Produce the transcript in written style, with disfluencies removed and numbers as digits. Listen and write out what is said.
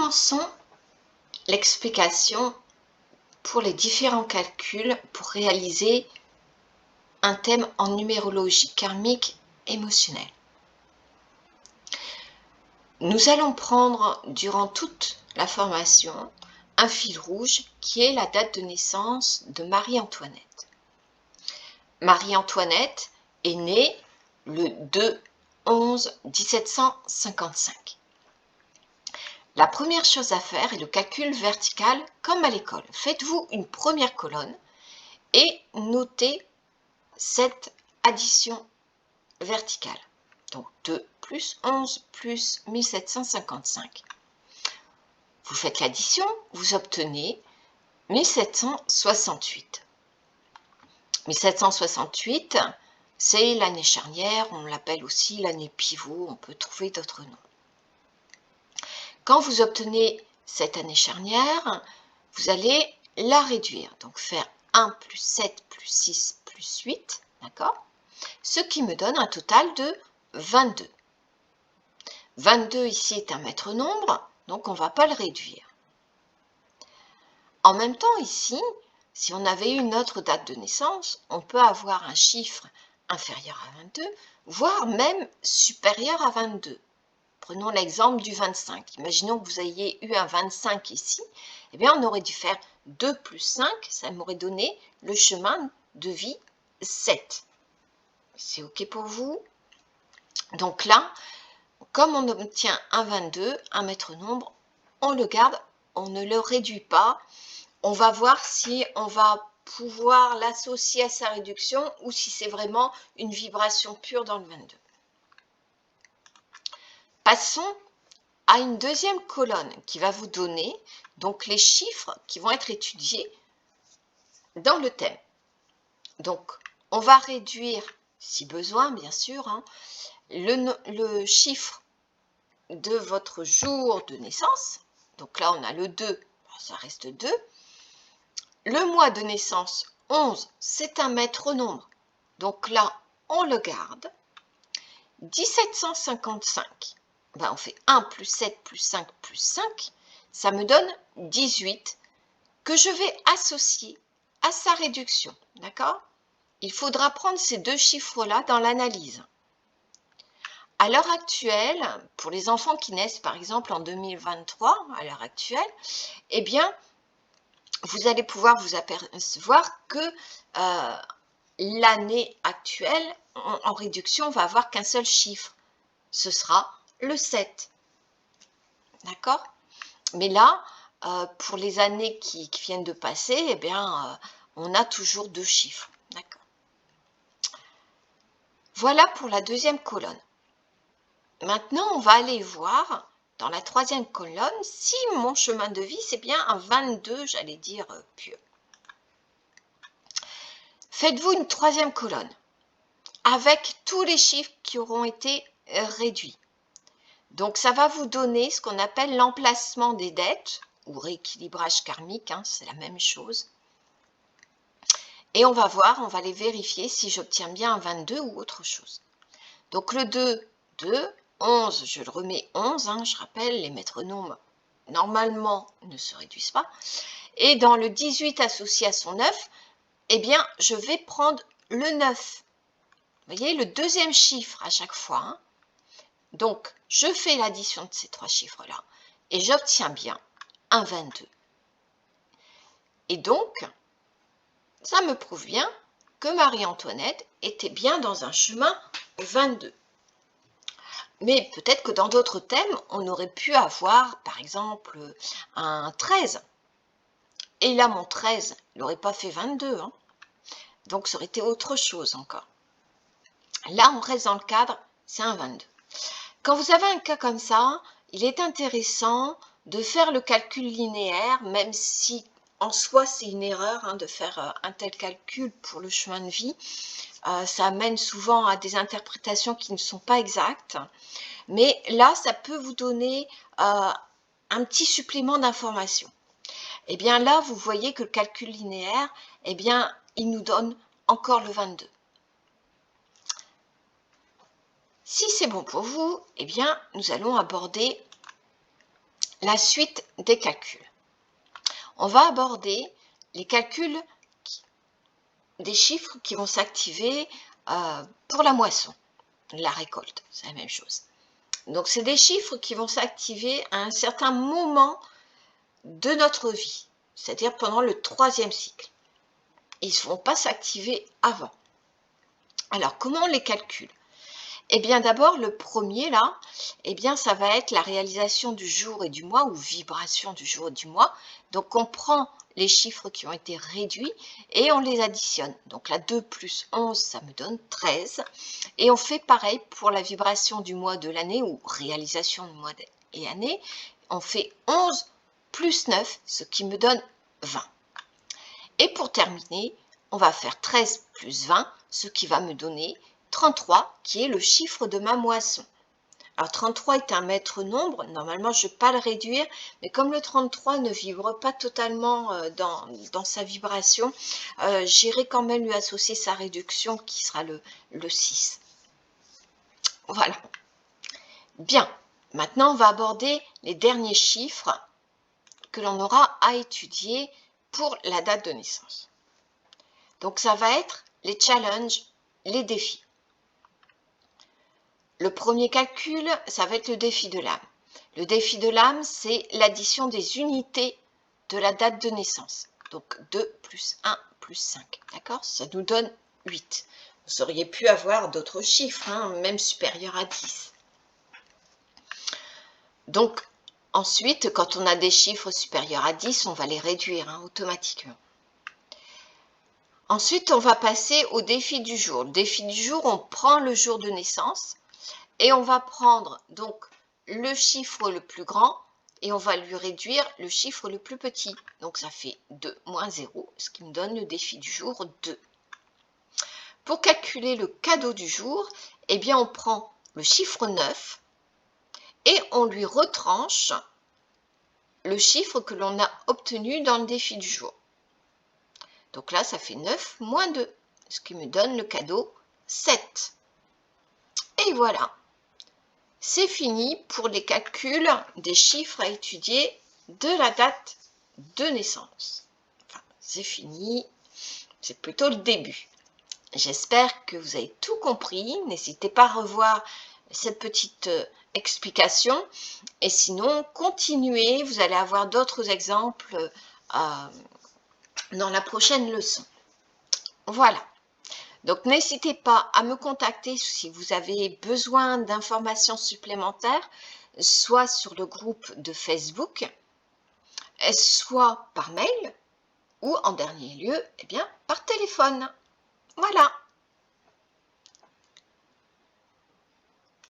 Commençons l'explication pour les différents calculs pour réaliser un thème en numérologie karmique émotionnelle. Nous allons prendre durant toute la formation un fil rouge qui est la date de naissance de Marie-Antoinette. Marie-Antoinette est née le 2/11/1755. La première chose à faire est le calcul vertical comme à l'école. Faites-vous une première colonne et notez cette addition verticale. Donc 2 plus 11 plus 1755. Vous faites l'addition, vous obtenez 1768. 1768, c'est l'année charnière, on l'appelle aussi l'année pivot, on peut trouver d'autres noms. Quand vous obtenez cette année charnière, vous allez la réduire. Donc faire 1 plus 7 plus 6 plus 8, d'accord? Ce qui me donne un total de 22. 22 ici est un maître nombre, donc on ne va pas le réduire. En même temps ici, si on avait une autre date de naissance, on peut avoir un chiffre inférieur à 22, voire même supérieur à 22. Prenons l'exemple du 25. Imaginons que vous ayez eu un 25 ici. Eh bien, on aurait dû faire 2 plus 5. Ça m'aurait donné le chemin de vie 7. C'est OK pour vous? Donc là, comme on obtient un 22, un maître nombre, on le garde, on ne le réduit pas. On va voir si on va pouvoir l'associer à sa réduction ou si c'est vraiment une vibration pure dans le 22. Passons à une deuxième colonne qui va vous donner donc les chiffres qui vont être étudiés dans le thème. Donc, on va réduire, si besoin bien sûr, le chiffre de votre jour de naissance. Donc là, on a le 2, ça reste 2. Le mois de naissance, 11, c'est un maître nombre. Donc là, on le garde. 1755. Ben, on fait 1 plus 7 plus 5 plus 5, ça me donne 18 que je vais associer à sa réduction, d'accord? Il faudra prendre ces deux chiffres-là dans l'analyse. À l'heure actuelle, pour les enfants qui naissent par exemple en 2023, à l'heure actuelle, eh bien, vous allez pouvoir vous apercevoir que l'année actuelle, en réduction, va avoir qu'un seul chiffre. Ce sera le 7. D'accord? Mais là, pour les années qui viennent de passer, eh bien, on a toujours deux chiffres. D'accord? Voilà pour la deuxième colonne. Maintenant, on va aller voir dans la troisième colonne si mon chemin de vie, c'est bien un 22, j'allais dire, pieux. Faites-vous une troisième colonne avec tous les chiffres qui auront été réduits. Donc, ça va vous donner ce qu'on appelle l'emplacement des dettes ou rééquilibrage karmique, c'est la même chose. Et on va voir, on va les vérifier si j'obtiens bien un 22 ou autre chose. Donc, le 2, 2, 11, je le remets 11, je rappelle, les maîtres nombres, normalement, ne se réduisent pas. Et dans le 18 associé à son 9, eh bien, je vais prendre le 9. Vous voyez, le deuxième chiffre à chaque fois. Donc, je fais l'addition de ces trois chiffres-là et j'obtiens bien un 22. Et donc, ça me prouve bien que Marie-Antoinette était bien dans un chemin 22. Mais peut-être que dans d'autres thèmes, on aurait pu avoir, par exemple, un 13. Et là, mon 13, il n'aurait pas fait 22. Donc, ça aurait été autre chose encore. Là, on reste dans le cadre, c'est un 22. Quand vous avez un cas comme ça, il est intéressant de faire le calcul linéaire, même si en soi c'est une erreur de faire un tel calcul pour le chemin de vie. Ça amène souvent à des interprétations qui ne sont pas exactes. Mais là, ça peut vous donner un petit supplément d'information. Et bien là, vous voyez que le calcul linéaire, eh bien, il nous donne encore le 22. Si c'est bon pour vous, eh bien, nous allons aborder la suite des calculs. On va aborder les calculs des chiffres qui vont s'activer pour la moisson, la récolte, c'est la même chose. Donc, c'est des chiffres qui vont s'activer à un certain moment de notre vie, c'est-à-dire pendant le 3e cycle. Ils ne vont pas s'activer avant. Alors, comment on les calcule? Eh bien, d'abord, le premier, là, eh bien, ça va être la réalisation du jour et du mois, ou vibration du jour et du mois. Donc, on prend les chiffres qui ont été réduits et on les additionne. Donc, là, 2 plus 11, ça me donne 13. Et on fait pareil pour la vibration du mois de l'année, ou réalisation du mois et année. On fait 11 plus 9, ce qui me donne 20. Et pour terminer, on va faire 13 plus 20, ce qui va me donner 33, qui est le chiffre de ma moisson. Alors 33 est un maître nombre, normalement je ne vais pas le réduire, mais comme le 33 ne vibre pas totalement dans sa vibration, j'irai quand même lui associer sa réduction qui sera le 6. Voilà. Bien, maintenant on va aborder les derniers chiffres que l'on aura à étudier pour la date de naissance. Donc ça va être les challenges, les défis. Le premier calcul, ça va être le défi de l'âme. Le défi de l'âme, c'est l'addition des unités de la date de naissance. Donc 2 plus 1 plus 5. D'accord? Ça nous donne 8. Vous auriez pu avoir d'autres chiffres, hein, même supérieurs à 10. Donc, ensuite, quand on a des chiffres supérieurs à 10, on va les réduire hein, automatiquement. Ensuite, on va passer au défi du jour. Le défi du jour, on prend le jour de naissance. Et on va prendre donc le chiffre le plus grand et on va lui réduire le chiffre le plus petit. Donc ça fait 2 moins 0, ce qui me donne le défi du jour 2. Pour calculer le cadeau du jour, eh bien on prend le chiffre 9 et on lui retranche le chiffre que l'on a obtenu dans le défi du jour. Donc là, ça fait 9 moins 2, ce qui me donne le cadeau 7. Et voilà. C'est fini pour les calculs des chiffres à étudier de la date de naissance. Enfin, c'est fini, c'est plutôt le début. J'espère que vous avez tout compris. N'hésitez pas à revoir cette petite explication. Et sinon, continuez, vous allez avoir d'autres exemples dans la prochaine leçon. Voilà. Donc, n'hésitez pas à me contacter si vous avez besoin d'informations supplémentaires, soit sur le groupe de Facebook, soit par mail, ou en dernier lieu, eh bien, par téléphone. Voilà.